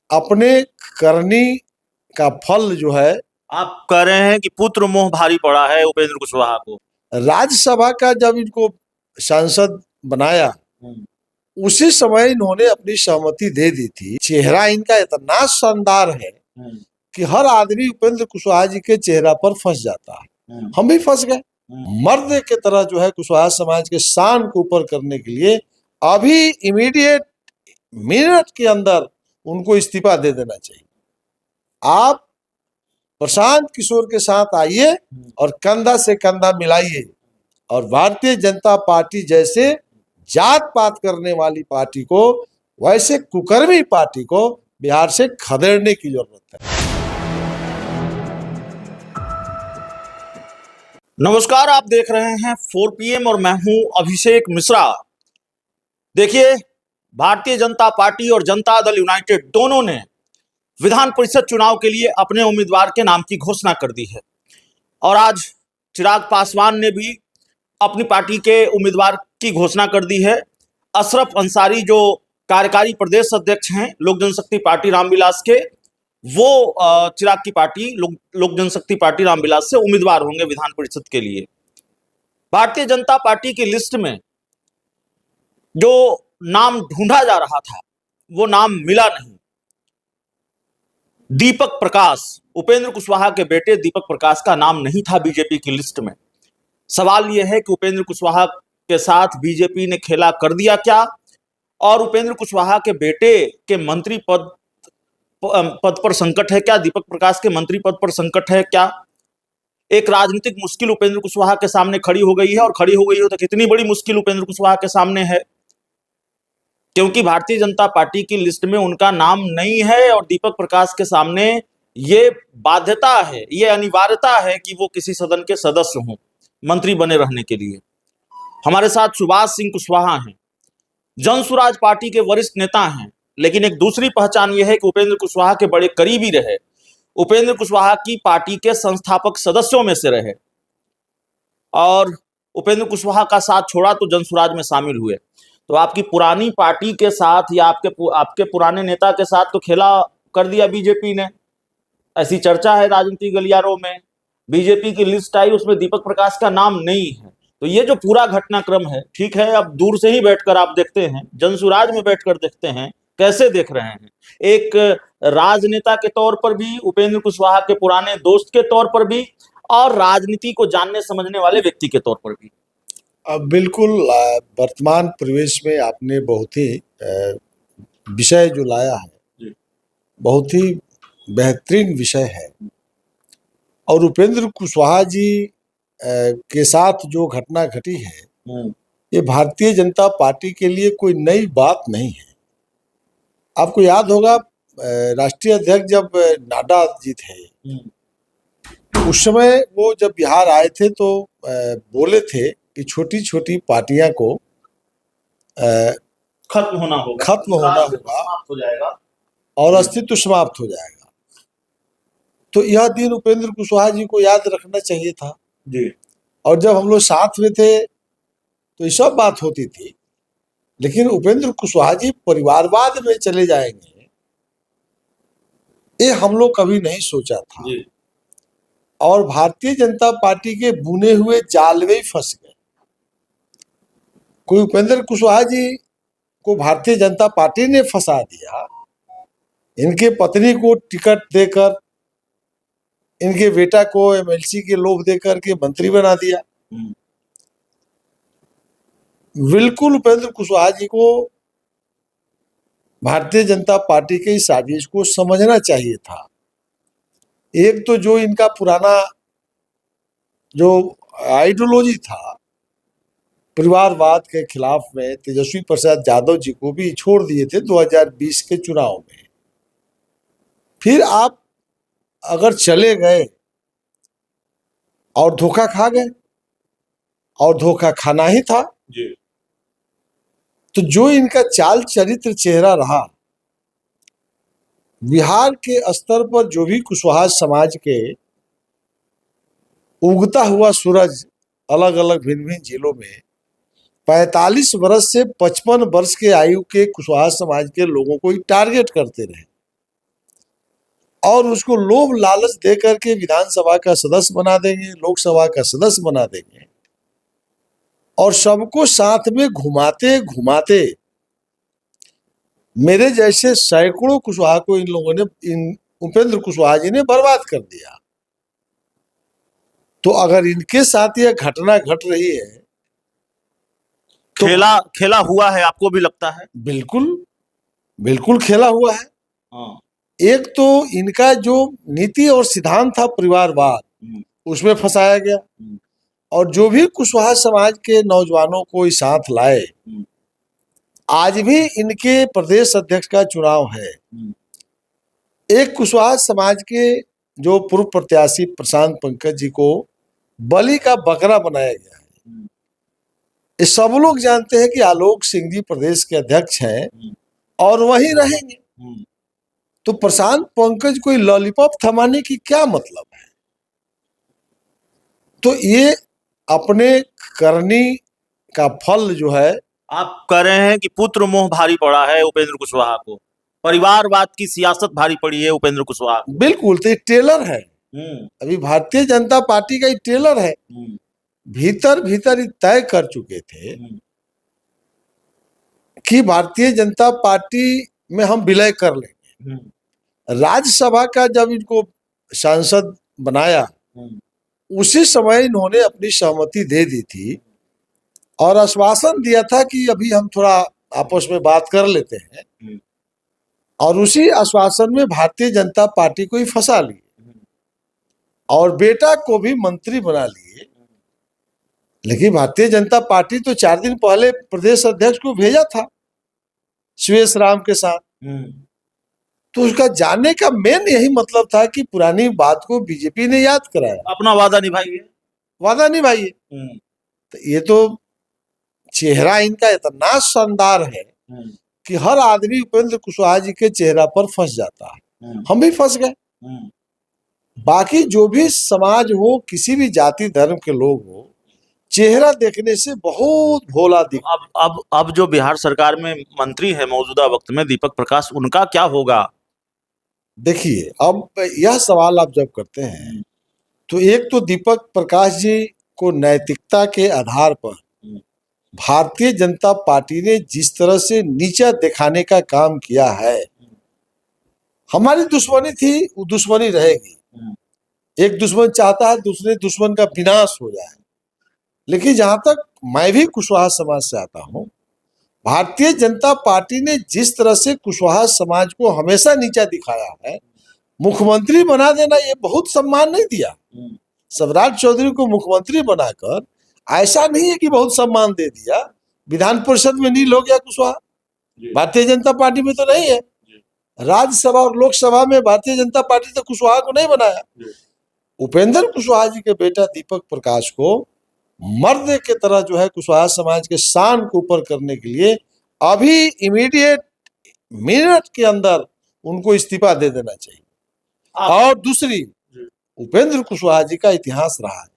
अपने करनी का फल जो है, आप कह रहे हैं कि पुत्र मोह भारी पड़ा है उपेंद्र कुशवाहा को। राज्यसभा का जब इनको सांसद बनाया उसी समय इन्होंने अपनी सहमति दे दी थी। चेहरा इनका इतना शानदार है कि हर आदमी उपेंद्र कुशवाहा जी के चेहरा पर फंस जाता है। हम भी फंस गए। मर्द के तरह जो है कुशवाहा समाज के शान को ऊपर करने के लिए अभी इमीडिएट मिनट के अंदर उनको इस्तीफा दे देना चाहिए। आप प्रशांत किशोर के साथ आइए और कंधा से कंधा मिलाइए और भारतीय जनता पार्टी जैसे जात पात करने वाली पार्टी को, वैसे कुकर्मी पार्टी को बिहार से खदेड़ने की जरूरत है। नमस्कार, आप देख रहे हैं 4 PM और मैं हूं अभिषेक मिश्रा। देखिए, भारतीय जनता पार्टी और जनता दल यूनाइटेड दोनों ने विधान परिषद चुनाव के लिए अपने उम्मीदवार के नाम की घोषणा कर दी है और आज चिराग पासवान ने भी अपनी पार्टी के उम्मीदवार की घोषणा कर दी है। अशरफ अंसारी जो कार्यकारी प्रदेश अध्यक्ष हैं लोक जनशक्ति पार्टी रामविलास के, वो चिराग की पार्टी लोक जनशक्ति पार्टी रामविलास से उम्मीदवार होंगे विधान परिषद के लिए। भारतीय जनता पार्टी की लिस्ट में जो नाम ढूंढा जा रहा था वो नाम मिला नहीं। दीपक प्रकाश, उपेंद्र कुशवाहा के बेटे दीपक प्रकाश का नाम नहीं था बीजेपी की लिस्ट में। सवाल यह है कि उपेंद्र कुशवाहा के साथ बीजेपी ने खेला कर दिया क्या, और उपेंद्र कुशवाहा के बेटे के मंत्री पद पर संकट है क्या, दीपक प्रकाश के मंत्री पद पर संकट है क्या। एक राजनीतिक मुश्किल उपेंद्र कुशवाहा के सामने खड़ी हो गई है, और खड़ी हो गई हो तो कितनी बड़ी मुश्किल उपेंद्र कुशवाहा के सामने है, क्योंकि भारतीय जनता पार्टी की लिस्ट में उनका नाम नहीं है और दीपक प्रकाश के सामने ये बाध्यता है, ये अनिवार्यता है कि वो किसी सदन के सदस्य हों मंत्री बने रहने के लिए। हमारे साथ सुभाष सिंह कुशवाहा हैं, जन स्वराज पार्टी के वरिष्ठ नेता हैं, लेकिन एक दूसरी पहचान यह है कि उपेंद्र कुशवाहा के बड़े करीबी रहे, उपेंद्र कुशवाहा की पार्टी के संस्थापक सदस्यों में से रहे और उपेंद्र कुशवाहा का साथ छोड़ा तो जन स्वराज में शामिल हुए। तो आपकी पुरानी पार्टी के साथ या आपके पुराने नेता के साथ तो खेला कर दिया बीजेपी ने, ऐसी चर्चा है राजनीतिक गलियारों में। बीजेपी की लिस्ट आई, उसमें दीपक प्रकाश का नाम नहीं है। तो ये जो पूरा घटनाक्रम है, ठीक है, अब दूर से ही बैठकर आप देखते हैं, जन स्वराज में बैठकर देखते हैं, कैसे देख रहे हैं। एक राजनेता के तौर पर भी, उपेंद्र कुशवाहा के पुराने दोस्त के तौर पर भी, और राजनीति को जानने समझने वाले व्यक्ति के तौर पर भी। बिल्कुल, वर्तमान परिवेश में आपने बहुत ही विषय जो लाया है, बहुत ही बेहतरीन विषय है। और उपेंद्र कुशवाहा जी के साथ जो घटना घटी है, ये भारतीय जनता पार्टी के लिए कोई नई बात नहीं है। आपको याद होगा, राष्ट्रीय अध्यक्ष जब नाडा जी थे, उस समय वो जब बिहार आए थे तो बोले थे कि छोटी छोटी पार्टियां को खत्म होना होगा हो जाएगा और अस्तित्व समाप्त हो जाएगा। तो यह दिन उपेंद्र कुशवाहा जी को याद रखना चाहिए था जी। और जब हम लोग साथ में थे तो ये सब बात होती थी, लेकिन उपेंद्र कुशवाहा जी परिवारवाद में चले जाएंगे, ये हम लोग कभी नहीं सोचा था जी। और भारतीय जनता पार्टी के बुने हुए जाल में फंस गए। कोई उपेंद्र कुशवाहा जी को भारतीय जनता पार्टी ने फंसा दिया, इनके पत्नी को टिकट देकर, इनके बेटा को MLC के लोभ देकर के मंत्री बना दिया। बिल्कुल उपेंद्र कुशवाहा जी को भारतीय जनता पार्टी के इस साजिश को समझना चाहिए था। एक तो जो इनका पुराना जो आइडियोलॉजी था परिवारवाद के खिलाफ में, तेजस्वी प्रसाद यादव जी को भी छोड़ दिए थे 2020 के चुनाव में। फिर आप अगर चले गए और धोखा खा गए, और धोखा खाना ही था जी। तो जो इनका चाल चरित्र चेहरा रहा, बिहार के स्तर पर जो भी कुशवाहा समाज के उगता हुआ सूरज अलग अलग भिन्न भिन्न जिलों में 45 वर्ष से 55 वर्ष के आयु के कुशवाहा समाज के लोगों को ही टारगेट करते रहे। और उसको लोभ लालच दे करके विधानसभा का सदस्य बना देंगे, लोकसभा का सदस्य बना देंगे, और सबको साथ में घुमाते घुमाते मेरे जैसे सैकड़ों कुशवाहा को इन लोगों ने, इन उपेंद्र कुशवाहा जी ने बर्बाद कर दिया। तो अगर इनके साथ यह घटना घट रही है तो खेला खेला हुआ है, आपको भी लगता है? बिल्कुल बिल्कुल खेला हुआ है। हाँ। एक तो इनका जो नीति और सिद्धांत था परिवारवाद, उसमें फंसाया गया, और जो भी कुशवाहा समाज के नौजवानों को इस साथ लाए, आज भी इनके प्रदेश अध्यक्ष का चुनाव है। एक कुशवाहा समाज के जो पूर्व प्रत्याशी प्रशांत पंकज जी को बलि का बकरा बनाया गया है। ये सब लोग जानते हैं कि आलोक सिंह जी प्रदेश के अध्यक्ष हैं और वही रहेंगे। तो प्रशांत पंकज कोई लॉलीपॉप थमाने की क्या मतलब है? तो ये अपने करनी का फल जो है, आप कह रहे हैं कि पुत्र मोह भारी पड़ा है उपेंद्र कुशवाहा को, परिवारवाद की सियासत भारी पड़ी है उपेंद्र कुशवाहा को। बिल्कुल। तो ये टेलर है, अभी भारतीय जनता पार्टी का ये टेलर है। भीतर भीतर ये तय कर चुके थे कि भारतीय जनता पार्टी में हम विलय कर लेंगे। राज्यसभा का जब इनको सांसद बनाया, उसी समय इन्होंने अपनी सहमति दे दी थी और आश्वासन दिया था कि अभी हम थोड़ा आपस में बात कर लेते हैं, और उसी आश्वासन में भारतीय जनता पार्टी को ही फंसा लिए और बेटा को भी मंत्री बना लिए। लेकिन भारतीय जनता पार्टी तो 4 दिन पहले प्रदेश अध्यक्ष को भेजा था सुरेश राम के साथ। तो उसका जाने का मेन यही मतलब था कि पुरानी बात को बीजेपी ने याद कराया, अपना वादा निभाइए, वादा निभाइए। तो ये तो चेहरा इनका इतना शानदार है कि हर आदमी उपेंद्र कुशवाहा जी के चेहरा पर फंस जाता है। हम भी फंस गए। बाकी जो भी समाज हो, किसी भी जाति धर्म के लोग हो, चेहरा देखने से बहुत भोला दिखता। अब जो बिहार सरकार में मंत्री है मौजूदा वक्त में, दीपक प्रकाश, उनका क्या होगा? देखिए, अब यह सवाल आप जब करते हैं तो एक तो दीपक प्रकाश जी को नैतिकता के आधार पर भारतीय जनता पार्टी ने जिस तरह से नीचा दिखाने का काम किया है, हमारी दुश्मनी थी, वो दुश्मनी रहेगी। एक दुश्मन चाहता है दूसरे दुश्मन का विनाश हो जाए। लेकिन जहां तक मैं भी कुशवाहा समाज से आता हूं, भारतीय जनता पार्टी ने जिस तरह से कुशवाहा समाज को हमेशा नीचा दिखाया है, मुख्यमंत्री बना देना ये बहुत सम्मान नहीं दिया। शिवराज चौधरी को मुख्यमंत्री बनाकर ऐसा नहीं है कि बहुत सम्मान दे दिया। विधान परिषद में नील हो गया कुशवाहा, भारतीय जनता पार्टी में तो नहीं है। राज्यसभा और लोकसभा में भारतीय जनता पार्टी तो कुशवाहा को नहीं बनाया। उपेंद्र कुशवाहा जी के बेटा दीपक प्रकाश को मर्द के तरह जो है कुशवाहा समाज के शान को ऊपर करने के लिए अभी इमीडिएट मिनट के अंदर उनको इस्तीफा दे देना चाहिए। और दूसरी, उपेंद्र कुशवाहा जी का इतिहास रहा है,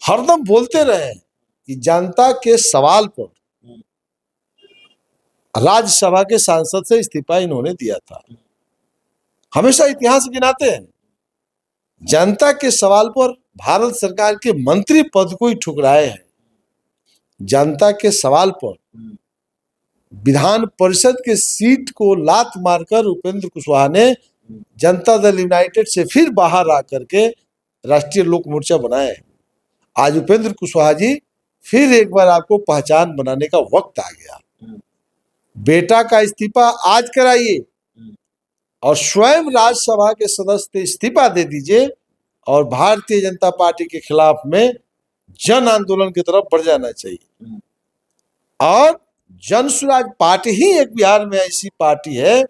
हरदम बोलते रहे कि जनता के सवाल पर राज्यसभा के सांसद से इस्तीफा इन्होंने दिया था। हमेशा इतिहास गिनाते हैं। जनता के सवाल पर भारत सरकार के मंत्री पद को ही ठुकराए हैं। जनता के सवाल पर विधान परिषद के सीट को लात मारकर उपेंद्र कुशवाहा ने जनता दल यूनाइटेड से फिर बाहर आकर के राष्ट्रीय लोक मोर्चा बनाए। आज उपेंद्र कुशवाहा जी फिर एक बार आपको पहचान बनाने का वक्त आ गया। बेटा का इस्तीफा आज कराइए और स्वयं राज्यसभा के सदस्य से इस्तीफा दे दीजिए और भारतीय जनता पार्टी के खिलाफ में जन आंदोलन की तरफ बढ़ जाना चाहिए। और जन स्वराज पार्टी ही एक बिहार में ऐसी पार्टी है,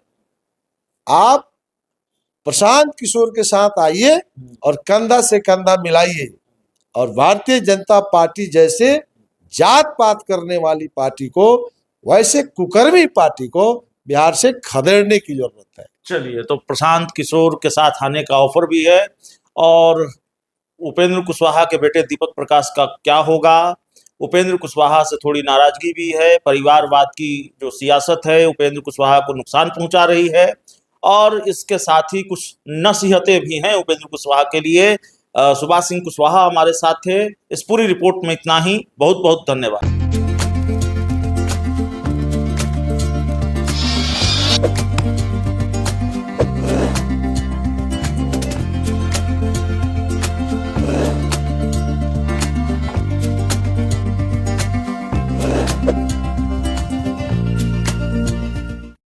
आप प्रशांत किशोर के साथ आइए और कंधा से कंधा मिलाइए और भारतीय जनता पार्टी जैसे जात पात करने वाली पार्टी को, वैसे कुकर्मी पार्टी को बिहार से खदेड़ने की जरूरत है। चलिए, तो प्रशांत किशोर के साथ आने का ऑफर भी है, और उपेंद्र कुशवाहा के बेटे दीपक प्रकाश का क्या होगा? उपेंद्र कुशवाहा से थोड़ी नाराजगी भी है। परिवारवाद की जो सियासत है उपेंद्र कुशवाहा को नुकसान पहुंचा रही है, और इसके साथ ही कुछ नसीहतें भी हैं उपेंद्र कुशवाहा के लिए। सुभाष सिंह कुशवाहा हमारे साथ थे। इस पूरी रिपोर्ट में इतना ही। बहुत बहुत धन्यवाद।